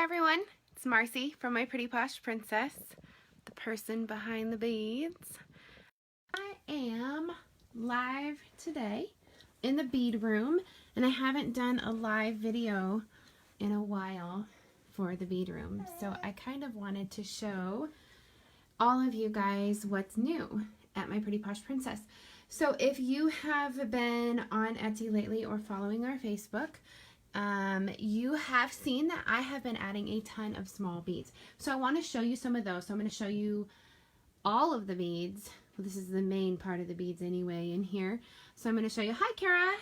everyone, it's Marcy from My Pretty Posh Princess, the person behind the beads. I am live today in the bead room, and I haven't done a live video in a while for the bead room, so I kind of wanted to show all of you guys what's new at My Pretty Posh Princess. So if you have been on Etsy lately or following our Facebook, you have seen that I have been adding a ton of small beads. So I want to show you some of those. So I'm going to show you all of the beads. Well, this is the main part of the beads anyway in here. So I'm going to show you, hi Kara!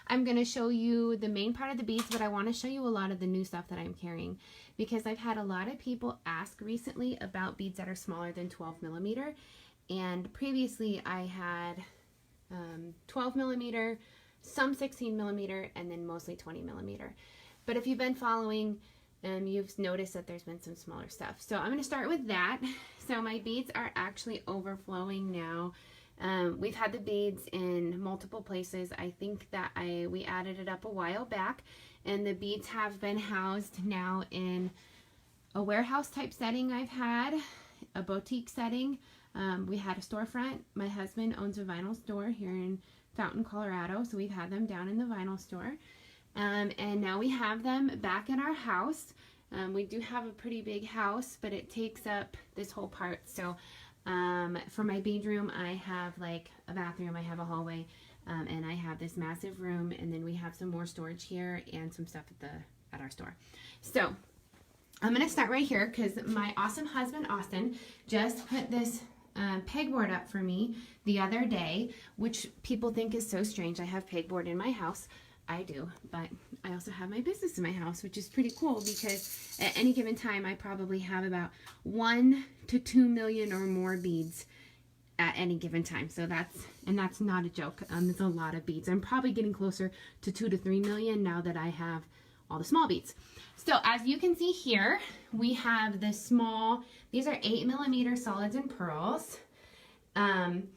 I'm going to show you the main part of the beads, but I want to show you a lot of the new stuff that I'm carrying, because I've had a lot of people ask recently about beads that are smaller than 12 millimeter. And previously I had 12 millimeter, some 16 millimeter, and then mostly 20 millimeter. But if you've been following, you've noticed that there's been some smaller stuff. So I'm going to start with that. So my beads are actually overflowing now. We've had the beads in multiple places. I think that we added it up a while back, and the beads have been housed now in a warehouse type setting. I've had a boutique setting. We had a storefront. My husband owns a vinyl store here in Fountain, Colorado, so we've had them down in the vinyl store, and now we have them back in our house. We do have a pretty big house, but it takes up this whole part. So for my bead room, I have like a bathroom, I have a hallway, and I have this massive room, and then we have some more storage here and some stuff at our store. So I'm going to start right here because my awesome husband Austin just put this pegboard up for me the other day, which people think is so strange. I have pegboard in my house. I do, but I also have my business in my house, which is pretty cool because at any given time I probably have about 1 to 2 million or more beads at any given time. So that's not a joke. It's a lot of beads. I'm probably getting closer to 2 to 3 million now that I have all the small beads. So as you can see here, we have the small, these are 8 millimeter solids and pearls. And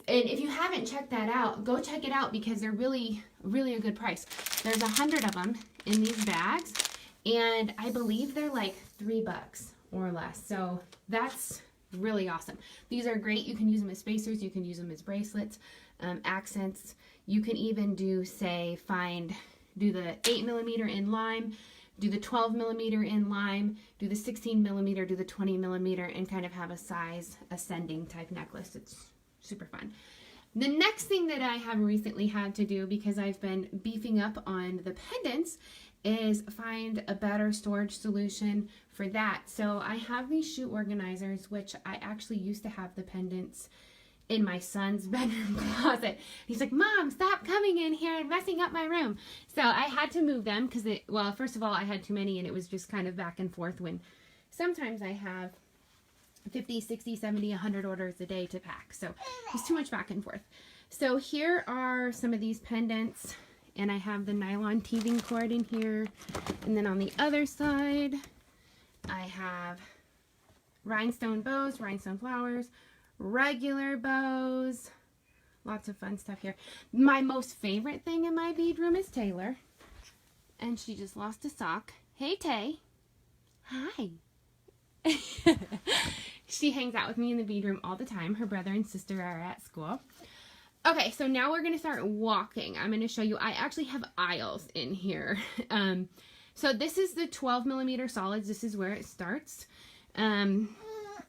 if you haven't checked that out, go check it out because they're really a good price. There's 100 of them in these bags, and I believe they're like $3 or less. So that's really awesome. These are great. You can use them as spacers. You can use them as bracelets, accents. You can even do, say, do the 8 millimeter in lime, do the 12 millimeter in lime, do the 16 millimeter, do the 20 millimeter, and kind of have a size ascending type necklace. It's super fun. The next thing that I have recently had to do, because I've been beefing up on the pendants, is find a better storage solution for that. So I have these shoe organizers, which I actually used to have the pendants in my son's bedroom closet. He's like, Mom, stop coming in here and messing up my room. So I had to move them because, well, first of all, I had too many, and it was just kind of back and forth when sometimes I have 50, 60, 70, 100 orders a day to pack. So it's too much back and forth. So here are some of these pendants, and I have the nylon teething cord in here. And then on the other side, I have rhinestone bows, rhinestone flowers, regular bows, lots of fun stuff here. My most favorite thing in my bead room is Taylor, and she just lost a sock. Hey Tay. Hi. She hangs out with me in the bead room all the time. Her brother and sister are at school. Okay, so now we're going to start walking. I'm going to show you, I actually have aisles in here. So this is the 12 millimeter solids. This is where it starts.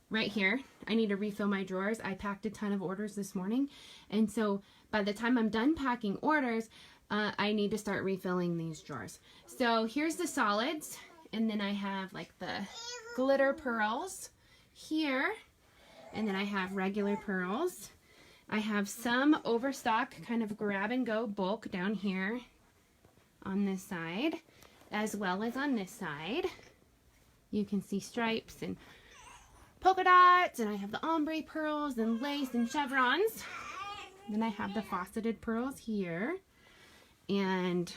Right here. I need to refill my drawers. I packed a ton of orders this morning, and so by the time I'm done packing orders, I need to start refilling these drawers. So here's the solids, and then I have like the glitter pearls here, and then I have regular pearls. I have some overstock kind of grab and go bulk down here on this side, as well as on this side. You can see stripes and polka dots, and I have the ombre pearls and lace and chevrons. Then I have the faceted pearls here, and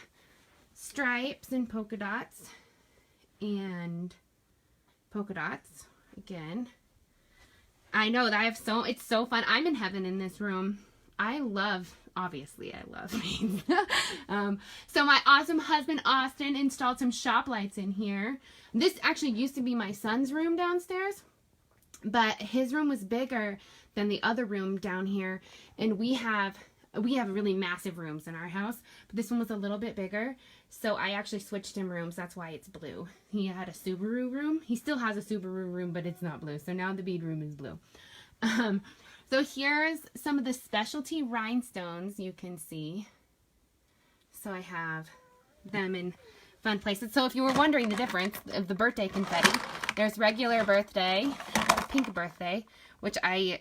stripes and polka dots again. I know that it's so fun. I'm in heaven in this room. obviously I love beads. So my awesome husband Austin installed some shop lights in here. This actually used to be my son's room downstairs, but his room was bigger than the other room down here, and we have really massive rooms in our house, but this one was a little bit bigger, so I actually switched him rooms. That's why it's blue. He had a Subaru room. He still has a Subaru room, but it's not blue, so now the bead room is blue. So here's some of the specialty rhinestones you can see. So I have them in fun places. So if you were wondering the difference of the birthday confetti, there's regular birthday, pink birthday, which I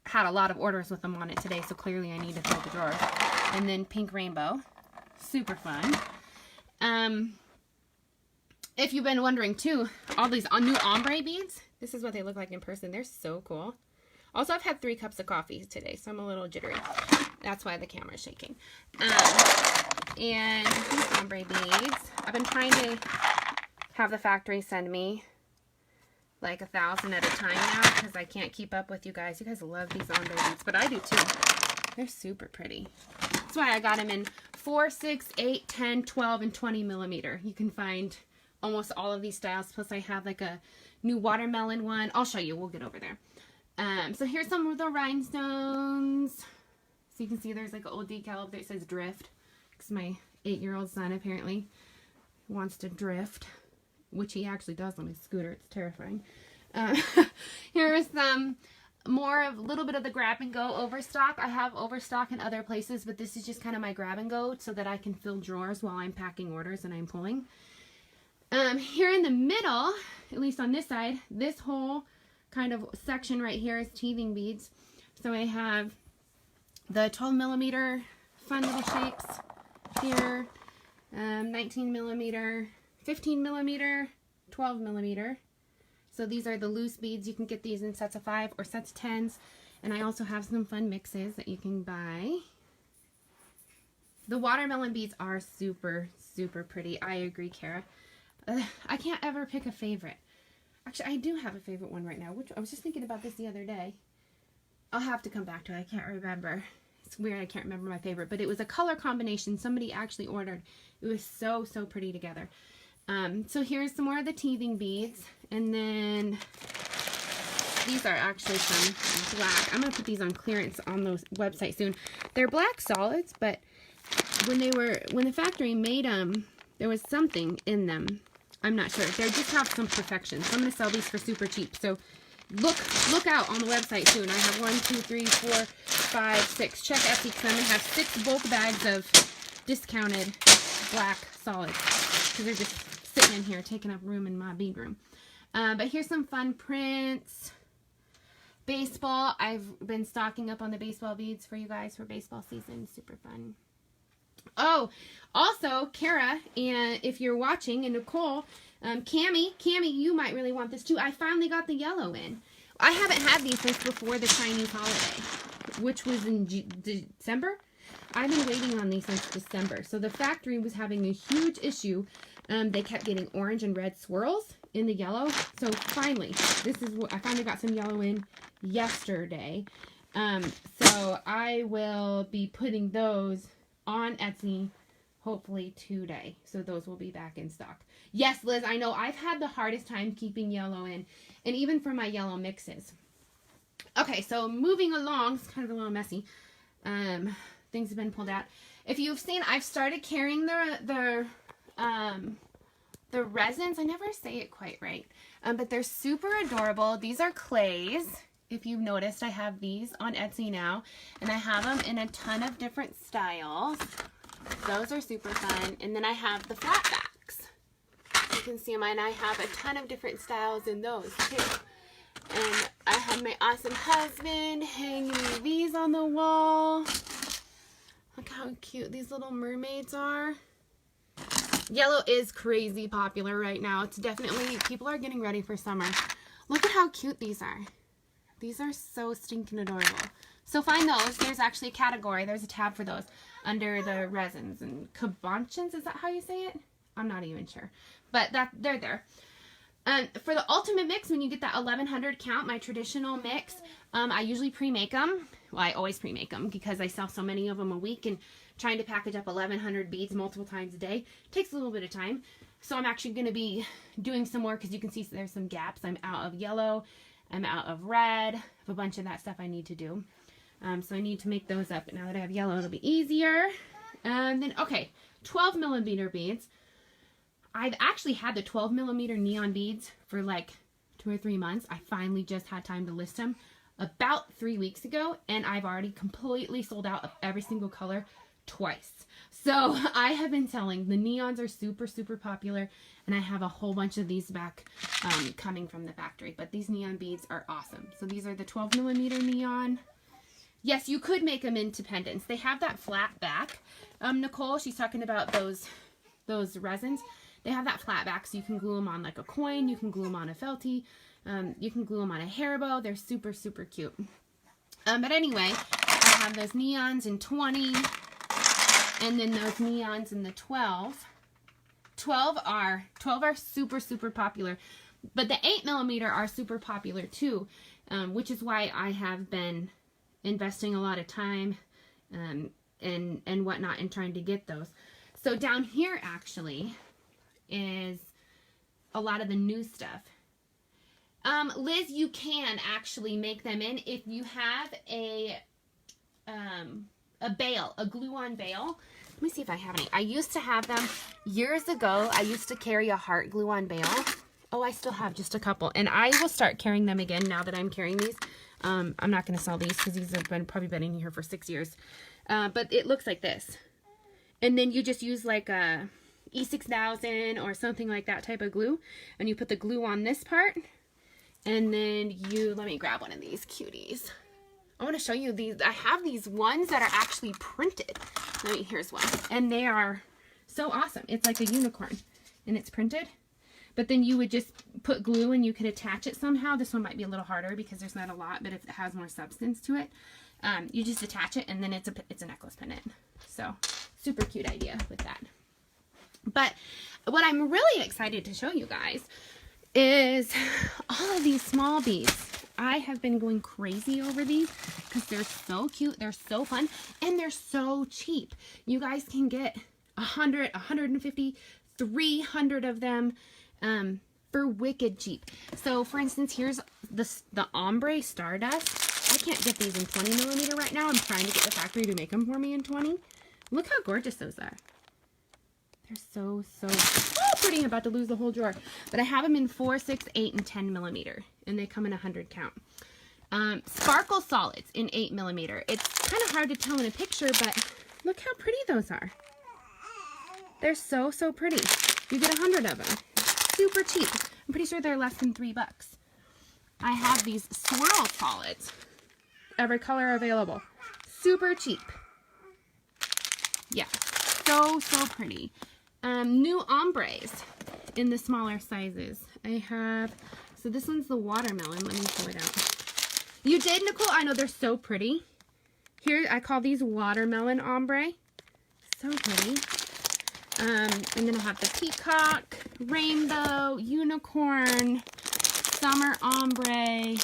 had a lot of orders with them on it today, so clearly I need to fill the drawer. And then pink rainbow, super fun. If you've been wondering too, all these new ombre beads, this is what they look like in person. They're so cool. Also, I've had 3 cups of coffee today, so I'm a little jittery. That's why the camera's shaking. And these ombre beads, I've been trying to have the factory send me like 1,000 at a time now, because I can't keep up with you guys. You guys love these ombre beads, but I do too. They're super pretty. That's why I got them in 4, 6, 8, 10, 12, and 20 millimeter. You can find almost all of these styles. Plus I have like a new watermelon one. I'll show you. We'll get over there. So here's some of the rhinestones. So you can see there's like an old decal up there. It says drift, because my 8-year-old son apparently wants to drift, which he actually does on his scooter. It's terrifying. Here's some more of a little bit of the grab and go overstock. I have overstock in other places, but this is just kind of my grab and go so that I can fill drawers while I'm packing orders and I'm pulling. Here in the middle, at least on this side, this whole kind of section right here is teething beads. So I have the 12 millimeter fun little shapes here, 19 millimeter, 15 millimeter, 12 millimeter. So these are the loose beads. You can get these in sets of 5 or sets of 10s. And I also have some fun mixes that you can buy. The watermelon beads are super, super pretty. I agree, Kara. I can't ever pick a favorite. Actually, I do have a favorite one right now. Which I was just thinking about this the other day. I'll have to come back to it. I can't remember. It's weird I can't remember my favorite. But it was a color combination somebody actually ordered. It was so, so pretty together. So here's some more of the teething beads. And then these are actually some black. I'm going to put these on clearance on the website soon. They're black solids, but when the factory made them, there was something in them. I'm not sure. They just have some perfection. So I'm going to sell these for super cheap. So look out on the website soon. I have 1, 2, 3, 4, 5, 6. Check Etsy because I'm going to have 6 bulk bags of discounted black solids because they're just sitting in here taking up room in my bead room. But here's some fun prints. Baseball. I've been stocking up on the baseball beads for you guys for baseball season. Super fun. Oh, also, Kara, and if you're watching, and Nicole, Cammie, you might really want this too. I finally got the yellow in. I haven't had these since before the Chinese holiday, which was in December. I've been waiting on these since December. So the factory was having a huge issue. They kept getting orange and red swirls in the yellow. So finally, this is what I finally got some yellow in yesterday. So I will be putting those on Etsy hopefully today. So those will be back in stock. Yes, Liz, I know I've had the hardest time keeping yellow in, and even for my yellow mixes. Okay, so moving along, it's kind of a little messy. Things have been pulled out. If you've seen, I've started carrying the resins. I never say it quite right, but they're super adorable. These are clays. If you've noticed, I have these on Etsy now, and I have them in a ton of different styles. Those are super fun. And then I have the flat backs. You can see them, and I have a ton of different styles in those too. And I have my awesome husband hanging these on the wall. Look how cute these little mermaids are. Yellow is crazy popular right now. It's definitely, people are getting ready for summer. Look at how cute these are. These are so stinking adorable. So find those. There's actually a category. There's a tab for those under the resins and cabochons. Is that how you say it? I'm not even sure. But they're there. For the ultimate mix, when you get that 1100 count, my traditional mix, I usually pre-make them. well, I always pre-make them because I sell so many of them a week, and trying to package up 1,100 beads multiple times a day takes a little bit of time. So I'm actually going to be doing some more because you can see there's some gaps. I'm out of yellow. I'm out of red. I have a bunch of that stuff I need to do. So I need to make those up. But now that I have yellow, it'll be easier. And then, okay, 12 millimeter beads. I've actually had the 12 millimeter neon beads for like 2 or 3 months. I finally just had time to list them about 3 weeks ago, and I've already completely sold out of every single color twice. So I have been selling. The neons are super, super popular, and I have a whole bunch of these back coming from the factory. But these neon beads are awesome. So these are the 12 millimeter neon. Yes, you could make them into pendants. They have that flat back. Nicole, she's talking about those resins. They have that flat back, so you can glue them on like a coin. You can glue them on a felty. You can glue them on a hair bow. They're super, super cute. But anyway, I have those neons in 20, and then those neons in the 12. 12 are super, super popular. But the 8 millimeter are super popular too, which is why I have been investing a lot of time and whatnot in trying to get those. So down here actually is a lot of the new stuff. Liz, you can actually make them in if you have a bail, a glue-on bail. Let me see if I have any. I used to have them years ago. I used to carry a heart glue-on bail. Oh, I still have just a couple, and I will start carrying them again now that I'm carrying these. I'm not going to sell these because these have probably been in here for 6 years. But it looks like this. And then you just use like a E6000 or something like that type of glue. And you put the glue on this part. And then let me grab one of these cuties. I want to show you these. I have these ones that are actually printed. Here's one. And they are so awesome. It's like a unicorn. And it's printed. But then you would just put glue and you could attach it somehow. This one might be a little harder because there's not a lot, but it has more substance to it. You just attach it, and then it's a necklace pendant. So super cute idea with that. But what I'm really excited to show you guys is all of these small beads. I have been going crazy over these because they're so cute, they're so fun, and they're so cheap. You guys can get 100, 150, 300 of them for wicked cheap. So for instance, here's the Ombre Stardust. I can't get these in 20 millimeter right now. I'm trying to get the factory to make them for me in 20. Look how gorgeous those are. They're so pretty. I'm about to lose the whole drawer. But I have them in 4, 6, 8, and 10 millimeter. And they come in 100 count. Sparkle solids in 8 millimeter. It's kind of hard to tell in a picture, but look how pretty those are. They're so pretty. You get 100 of them. Super cheap. I'm pretty sure they're less than $3. I have these swirl solids. Every color available. Super cheap. Yeah. So pretty. New ombres in the smaller sizes. I have, so this one's the watermelon. Let me pull it out. You did, Nicole? I know, they're so pretty. Here, I call these watermelon ombre. So pretty. And then I have the peacock, rainbow, unicorn, summer ombre.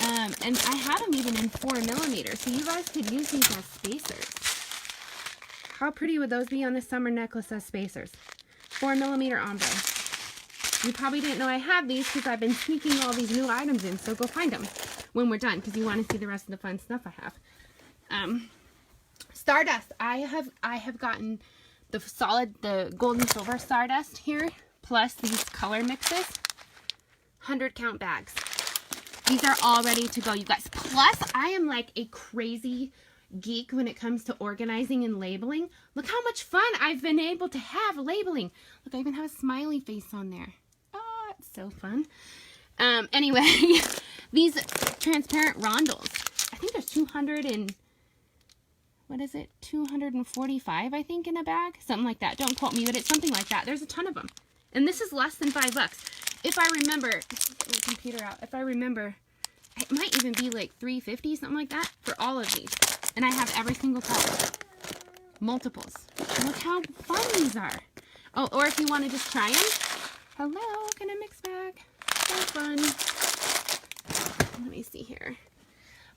And I have them even in 4 millimeter. So you guys could use these as spacers. How pretty would those be on a summer necklace as spacers? 4 millimeter ombre. You probably didn't know I have these because I've been sneaking all these new items in. So go find them when we're done because you want to see the rest of the fun stuff I have. Stardust. I have gotten the gold and silver Stardust here, plus these color mixes. 100 count bags. These are all ready to go, you guys. Plus, I am like a crazy geek when it comes to organizing and labeling. Look how much fun I've been able to have labeling. Look, I even have a smiley face on there. Oh, it's so fun. Anyway, these transparent rondels. I think there's 245, I think, in a bag. Something like that. Don't quote me, but it's something like that. There's a ton of them. And this is less than $5. If I remember, let's get my computer out. If I remember, it might even be like $3.50, something like that, for all of these. And I have every single color. Multiples. Look how fun these are. Oh, or if you want to just try them. Hello, can I mix bag? So fun. Let me see here.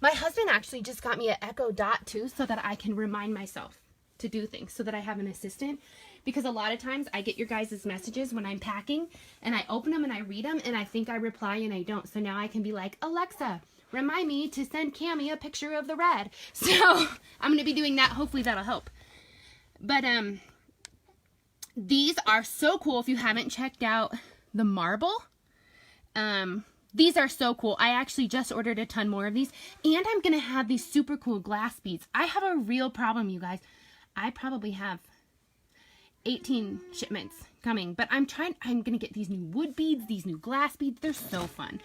My husband actually just got me an Echo Dot too, so that I can remind myself to do things, so that I have an assistant. Because a lot of times I get your guys' messages when I'm packing, and I open them and I read them, and I think I reply and I don't. So now I can be like, Alexa, remind me to send Cammie a picture of the red. So I'm going to be doing that. Hopefully that'll help. But these are so cool. If you haven't checked out the marble, these are so cool. I actually just ordered a ton more of these, and I'm going to have these super cool glass beads. I have a real problem, you guys. I probably have 18 shipments coming, but I'm going to get these new wood beads, these new glass beads. They're so fun.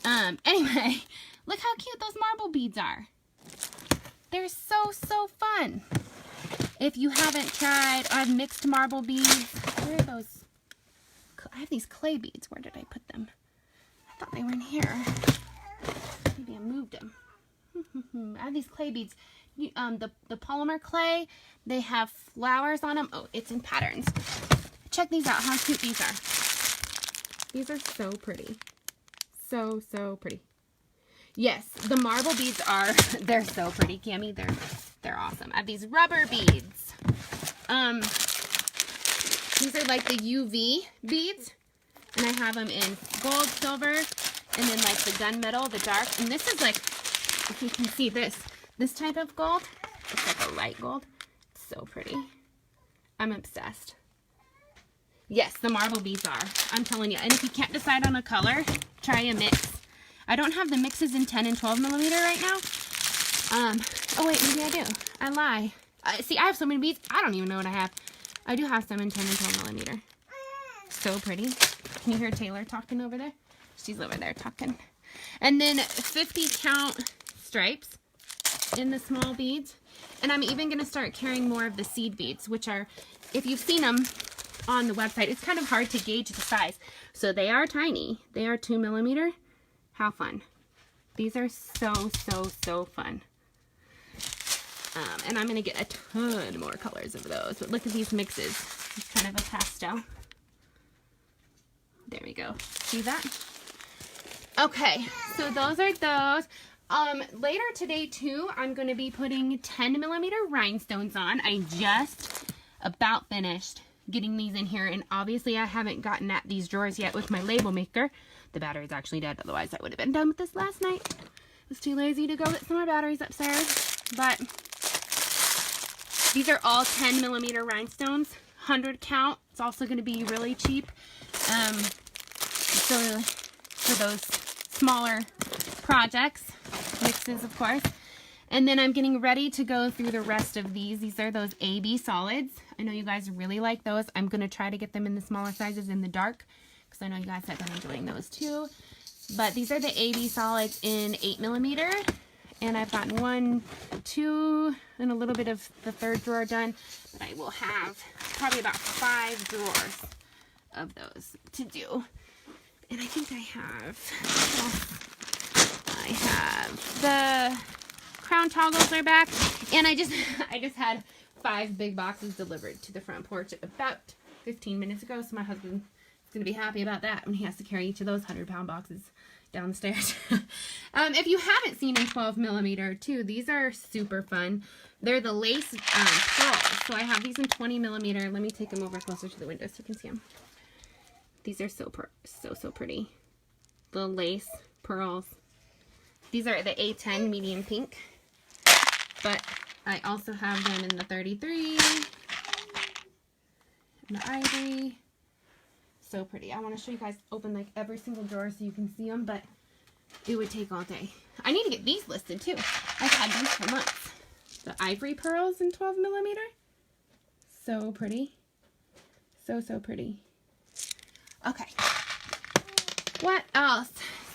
Anyway, look how cute those marble beads are. They're so fun. If you haven't tried, I've mixed marble beads. Where are those? I have these clay beads. Where did I put them? I thought they were in here. Maybe I moved them. I have these clay beads. The polymer clay, they have flowers on them. Oh, it's in patterns. Check these out, how cute these are. These are so pretty. So pretty. Yes, the marble beads are, they're so pretty, Cammie. They're awesome. I have these rubber beads. These are like the UV beads. And I have them in gold, silver, and then like the gunmetal, the dark. And this is like, if you can see this type of gold. It's like a light gold. It's so pretty. I'm obsessed. Yes, the marble beads are. I'm telling you. And if you can't decide on a color, try a mix. I don't have the mixes in 10 and 12 millimeter right now. Oh wait, maybe I do. I lie. See, I have so many beads, I don't even know what I have. I do have some in 10 and 12 millimeter. So pretty. Can you hear Taylor talking over there? She's over there talking. And then 50 count stripes in the small beads. And I'm even going to start carrying more of the seed beads, which are, if you've seen them on the website, it's kind of hard to gauge the size. So they are tiny. They are 2 millimeter. How fun. These are so fun. And I'm going to get a ton more colors of those. But look at these mixes. It's kind of a pastel. There we go. See that? Okay, so those are those. Later today too, I'm going to be putting 10 millimeter rhinestones on. I just about finished getting these in here, and obviously I haven't gotten at these drawers yet with my label maker. The battery's actually dead, otherwise I would have been done with this last night. I was too lazy to go get some more batteries upstairs. But these are all 10 millimeter rhinestones, 100 count. It's also going to be really cheap. So for those smaller projects, mixes of course. And then I'm getting ready to go through the rest of these. These are those AB solids. I know you guys really like those. I'm going to try to get them in the smaller sizes in the dark, because I know you guys have been enjoying those too. But these are the AB solids in 8 millimeter. And I've gotten 1, 2, and a little bit of the third drawer done. But I will have probably about 5 drawers of those to do. And I think I have the crown toggles are back, and I just had 5 big boxes delivered to the front porch about 15 minutes ago, so my husband is going to be happy about that when he has to carry each of those 100-pound boxes down the stairs. If you haven't seen in 12 millimeter too, these are super fun. They're the lace pearls. So I have these in 20 millimeter. Let me take them over closer to the window so you can see them. These are so pretty. The lace pearls. These are the A10 medium pink. But I also have them in the 33. And the ivory. So pretty. I want to show you guys open like every single drawer so you can see them, but it would take all day. I need to get these listed too. I've had these for months. The ivory pearls in 12 millimeter. So pretty. So pretty. Okay. What else?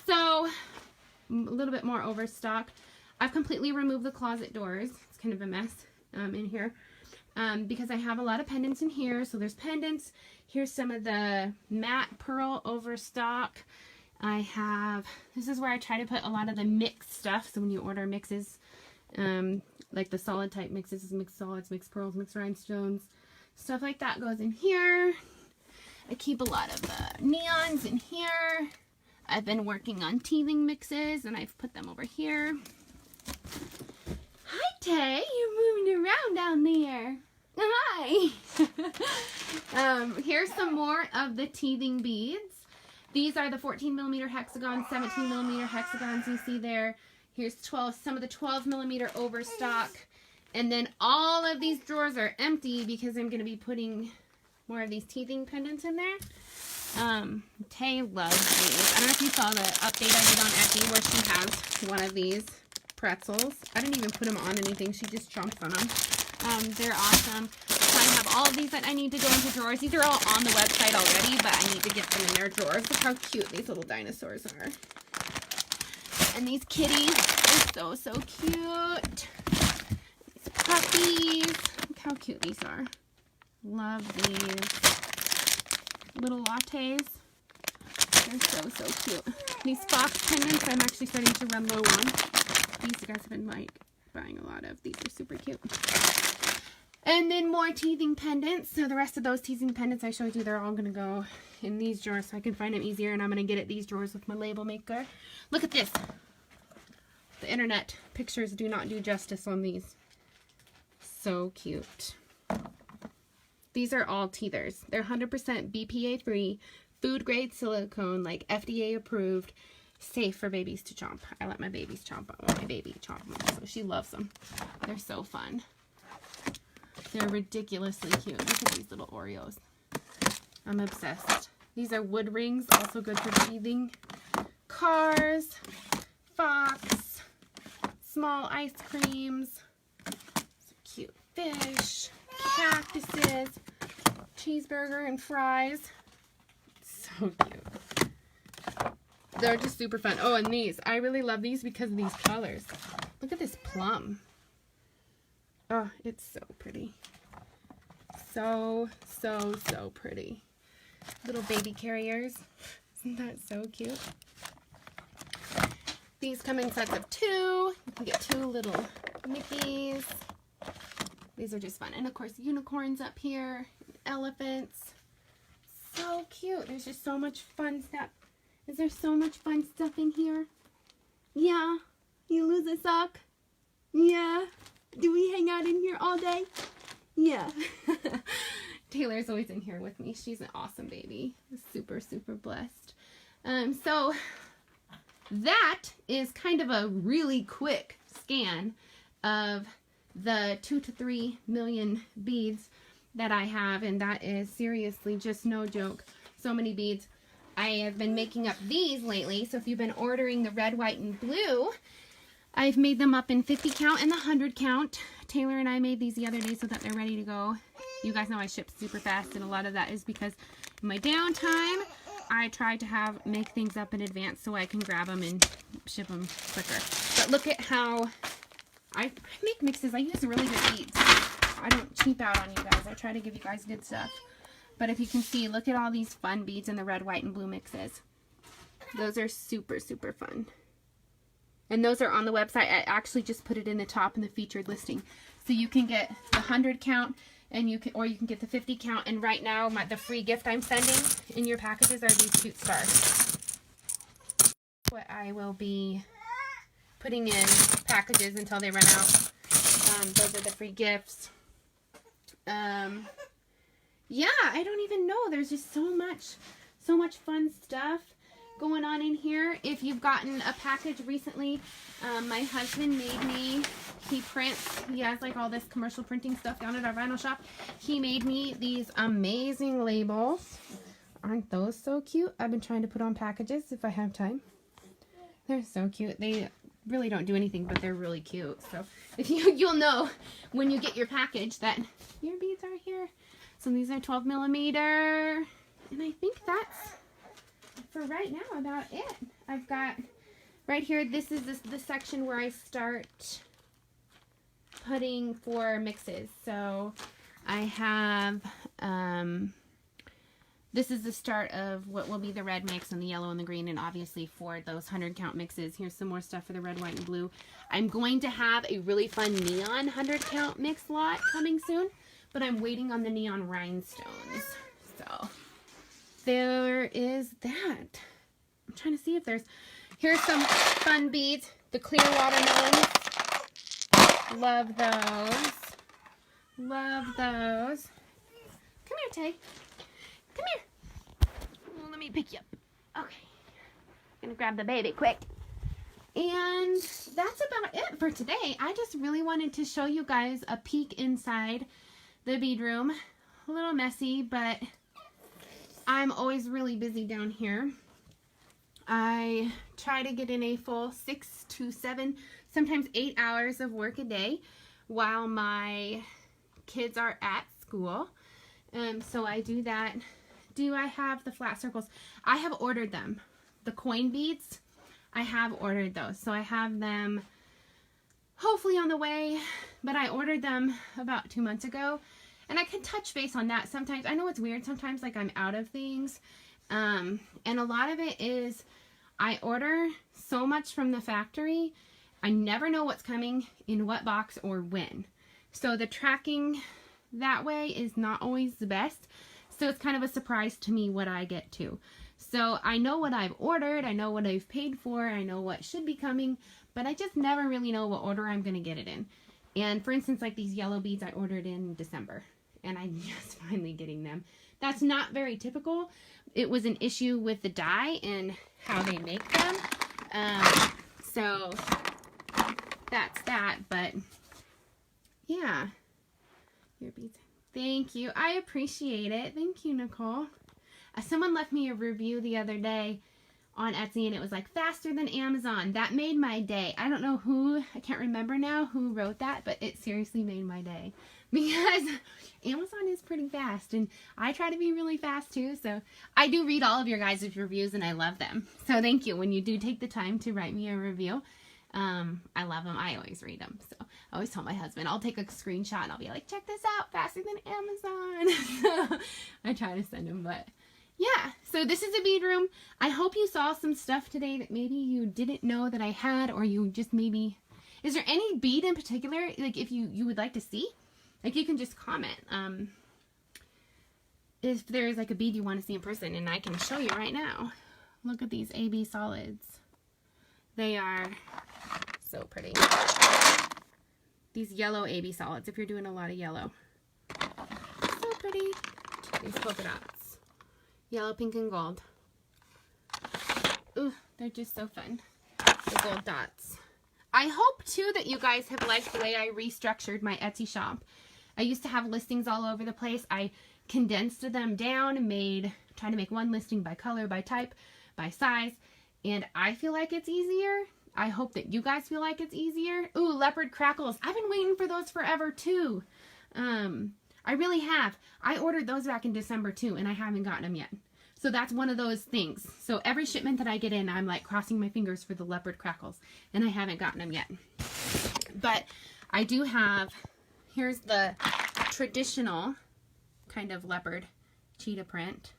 So, a little bit more overstock. I've completely removed the closet doors. It's kind of a mess in here. Because I have a lot of pendants in here. So there's pendants. Here's some of the matte pearl overstock. I have, this is where I try to put a lot of the mixed stuff. So when you order mixes, like the solid type mixes, mixed solids, mixed pearls, mixed rhinestones, stuff like that goes in here. I keep a lot of the neons in here. I've been working on teething mixes and I've put them over here. latte. You moved around down there. Hi. Here's some more of the teething beads. These are the 14mm hexagons, 17mm hexagons you see there. Here's some of the 12mm overstock. And then all of these drawers are empty because I'm going to be putting more of these teething pendants in there. Tay loves these. I don't know if you saw the update I did on Etsy where she has one of these pretzels. I didn't even put them on anything. She just chomps on them. They're awesome. So I have all of these that I need to go into drawers. These are all on the website already, but I need to get them in their drawers. Look how cute these little dinosaurs are. And these kitties are so, so cute. These puppies. Look how cute these are. Love these. Little lattes. They're so, so cute. These fox pendants I'm actually starting to run low on. These guys have been like buying a lot of. These are super cute. And then more teething pendants. So the rest of those teething pendants I showed you, they're all going to go in these drawers so I can find them easier. And I'm going to get at these drawers with my label maker. Look at this. The internet pictures do not do justice on these. So cute. These are all teethers. They're 100% BPA free, food grade silicone, like FDA approved, safe for babies to chomp. I let my babies chomp. I want my baby to chomp them, so she loves them. They're so fun. They're ridiculously cute. Look at these little Oreos. I'm obsessed. These are wood rings, also good for teething. Cars, fox, small ice creams, some cute fish, cactuses, cheeseburger and fries. So cute. They're just super fun. Oh, and these. I really love these because of these colors. Look at this plum. Oh, it's so pretty. So, so, so pretty. Little baby carriers. Isn't that so cute? These come in sets of 2. You can get 2 little Mickeys. These are just fun. And of course, unicorns up here, elephants. So cute. There's just so much fun stuff. Is there so much fun stuff in here? Yeah. You lose a sock? Yeah. Do we hang out in here all day? Yeah. Taylor's always in here with me. She's an awesome baby. Super, super blessed. So that is kind of a really quick scan of the 2 to 3 million beads that I have, and that is seriously just no joke. So many beads. I have been making up these lately, so if you've been ordering the red, white, and blue, I've made them up in 50 count and the 100 count. Taylor and I made these the other day so that they're ready to go. You guys know I ship super fast, and a lot of that is because in my downtime, I try to make things up in advance so I can grab them and ship them quicker. But look at how I make mixes. I use really good beads. I don't cheap out on you guys. I try to give you guys good stuff. But if you can see, look at all these fun beads in the red, white, and blue mixes. Those are super, super fun. And those are on the website. I actually just put it in the top in the featured listing. So you can get the 100 count, and you can get the 50 count. And right now, the free gift I'm sending in your packages are these cute stars. What I will be putting in packages until they run out. Those are the free gifts. Yeah, I don't even know. There's just so much fun stuff going on in here. If you've gotten a package recently, my husband made me, he prints, he has like all this commercial printing stuff down at our vinyl shop. He made me these amazing labels. Aren't those so cute? I've been trying to put on packages if I have time. They're so cute. They really don't do anything, but they're really cute. So if you'll know when you get your package that your beads are here. So these are 12mm, and I think that's for right now about it. I've got right here, this is the section where I start putting for mixes. So I have this is the start of what will be the red mix and the yellow and the green, and obviously for those 100 count mixes, here's some more stuff for the red, white, and blue. I'm going to have a really fun neon 100 count mix lot coming soon, but I'm waiting on the neon rhinestones. So there is that. I'm trying to see if here's some fun beads. The clear watermelons. Love those. Love those. Come here, Tay. Come here. Well, let me pick you up. Okay. I'm gonna grab the baby quick. And that's about it for today. I just really wanted to show you guys a peek inside the bead room. A little messy, but I'm always really busy down here. I try to get in a full 6 to 7, sometimes 8 hours of work a day while my kids are at school. So I do that. Do I have the flat circles? I have ordered them. The coin beads, I have ordered those. So I have them hopefully on the way, but I ordered them about 2 months ago. And I can touch base on that sometimes. I know it's weird sometimes, like I'm out of things. And a lot of it is I order so much from the factory, I never know what's coming in what box or when. So the tracking that way is not always the best. So it's kind of a surprise to me what I get to. So I know what I've ordered, I know what I've paid for, I know what should be coming, but I just never really know what order I'm going to get it in. And for instance, like these yellow beads I ordered in December, and I'm just finally getting them. That's not very typical. It was an issue with the dye and how they make them. So that's that, but yeah. Your beads. Thank you. I appreciate it. Thank you, Nicole. Someone left me a review the other day on Etsy, and it was like faster than Amazon. That made my day. I don't know who, I can't remember now who wrote that, but it seriously made my day. Because Amazon is pretty fast, and I try to be really fast too. So I do read all of your guys' reviews, and I love them. So thank you when you do take the time to write me a review. I love them. I always read them. So I always tell my husband, I'll take a screenshot and I'll be like, check this out, faster than Amazon. So I try to send them, but yeah. So this is a bead room. I hope you saw some stuff today that maybe you didn't know that I had, or you just maybe, is there any bead in particular, like if you would like to see? Like you can just comment. If there's like a bead you want to see in person, and I can show you right now. Look at these AB solids. They are so pretty. These yellow AB solids, if you're doing a lot of yellow. So pretty. These polka dots. Yellow, pink, and gold. Ooh, they're just so fun. The gold dots. I hope, too, that you guys have liked the way I restructured my Etsy shop. I used to have listings all over the place. I condensed them down and tried to make one listing by color, by type, by size. And I feel like it's easier. I hope that you guys feel like it's easier. Ooh, Leopard Crackles. I've been waiting for those forever, too. I really have. I ordered those back in December, too, and I haven't gotten them yet. So that's one of those things. So every shipment that I get in, I'm like crossing my fingers for the Leopard Crackles, and I haven't gotten them yet. But I do have, here's the traditional kind of leopard cheetah print.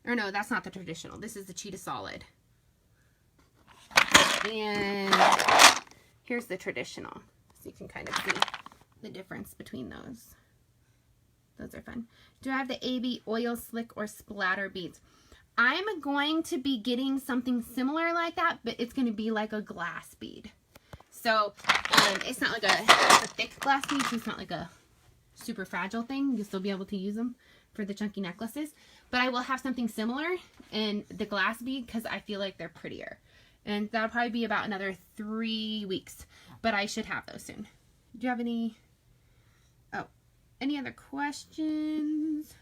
Or no, that's not the traditional. This is the cheetah solid. And here's the traditional. So you can kind of see the difference between those. Those are fun. Do I have the AB oil slick or splatter beads? I'm going to be getting something similar like that, but it's going to be like a glass bead. So it's not like a thick glass bead. So it's not like a super fragile thing. You'll still be able to use them for the chunky necklaces. But I will have something similar in the glass bead because I feel like they're prettier. And that'll probably be about another 3 weeks. But I should have those soon. Do you have any... Oh, any other questions?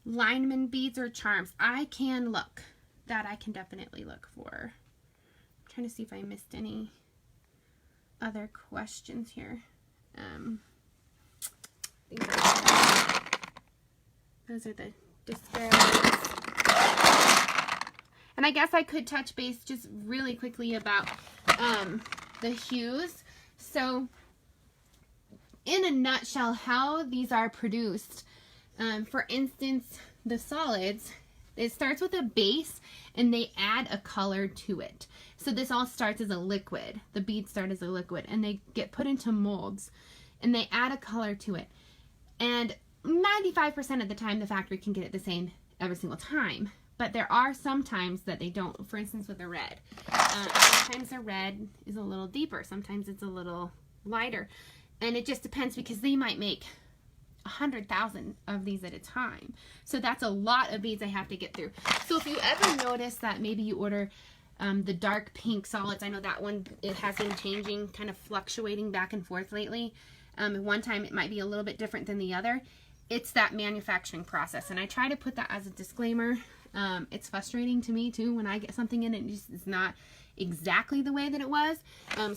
Lineman beads or charms? I can look. That I can definitely look for. I'm trying to see if I missed any other questions here. Those are the displays. And I guess I could touch base just really quickly about the hues. So, in a nutshell, how these are produced. For instance, the solids, it starts with a base and they add a color to it. So this all starts as a liquid. The beads start as a liquid and they get put into molds and they add a color to it. And 95% of the time the factory can get it the same every single time. But there are some times that they don't. For instance, with the red. Sometimes the red is a little deeper. Sometimes it's a little lighter. And it just depends because they might make 100,000 of these at a time. So that's a lot of beads I have to get through. So if you ever notice that maybe you order the dark pink solids, I know that one, it has been changing, kind of fluctuating back and forth lately. One time it might be a little bit different than the other. It's that manufacturing process, and I try to put that as a disclaimer. It's frustrating to me too when I get something in and it just is not exactly the way that it was.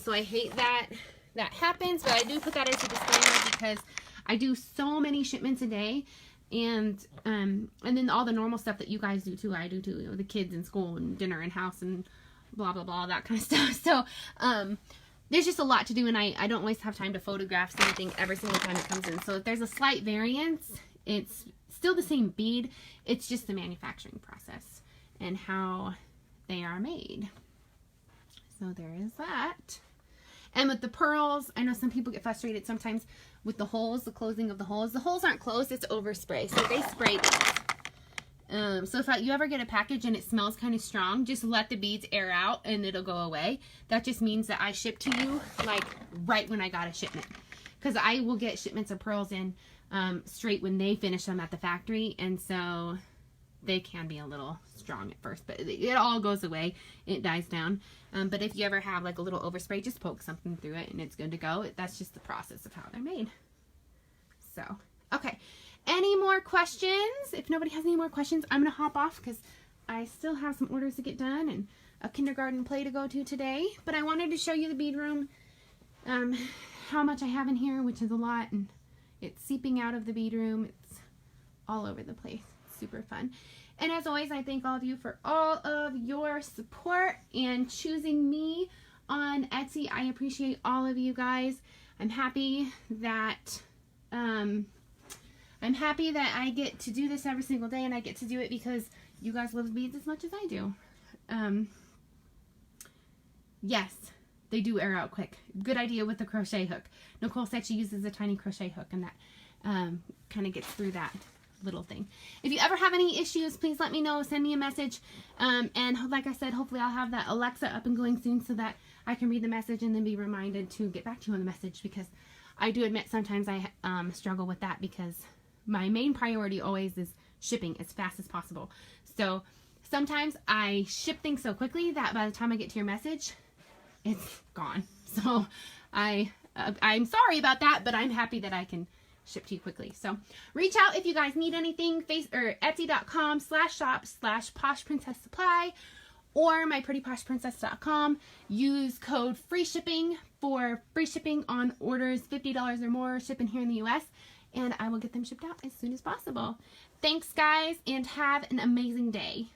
So I hate that that happens, but I do put that as a disclaimer because I do so many shipments a day, and then all the normal stuff that you guys do too, I do too. You know, the kids in school and dinner and house and blah blah blah, that kind of stuff. So there's just a lot to do, and I don't always have time to photograph anything every single time it comes in. So if there's a slight variance, it's still the same bead. It's just the manufacturing process and how they are made. So there is that. And with the pearls, I know some people get frustrated sometimes with the holes, the closing of the holes. The holes aren't closed, it's overspray. So they spray these. So if you ever get a package and it smells kind of strong, just let the beads air out and it'll go away. That just means that I ship to you like right when I got a shipment. Because I will get shipments of pearls in straight when they finish them at the factory. And so they can be a little strong at first, but it all goes away. It dies down. But if you ever have like a little overspray, just poke something through it and it's good to go. That's just the process of how they're made. So, okay. Any more questions? If nobody has any more questions, I'm going to hop off because I still have some orders to get done and a kindergarten play to go to today. But I wanted to show you the bead room, how much I have in here, which is a lot, and it's seeping out of the bead room. It's all over the place. Super fun. And as always, I thank all of you for all of your support and choosing me on Etsy. I appreciate all of you guys. I'm happy that I get to do this every single day, and I get to do it because you guys love beads as much as I do. Yes, they do air out quick. Good idea with the crochet hook. Nicole said she uses a tiny crochet hook, and that kind of gets through that little thing. If you ever have any issues, please let me know. Send me a message. And like I said, hopefully I'll have that Alexa up and going soon so that I can read the message and then be reminded to get back to you on the message, because I do admit sometimes I struggle with that because my main priority always is shipping as fast as possible. So sometimes I ship things so quickly that by the time I get to your message, it's gone. So I'm sorry about that, but I'm happy that I can ship to you quickly. So reach out if you guys need anything. Etsy.com/shop/poshprincesssupply or myprettyposhprincess.com. Use code FREESHIPPING for free shipping on orders $50 or more, shipping here in the US, and I will get them shipped out as soon as possible. Thanks guys, and have an amazing day.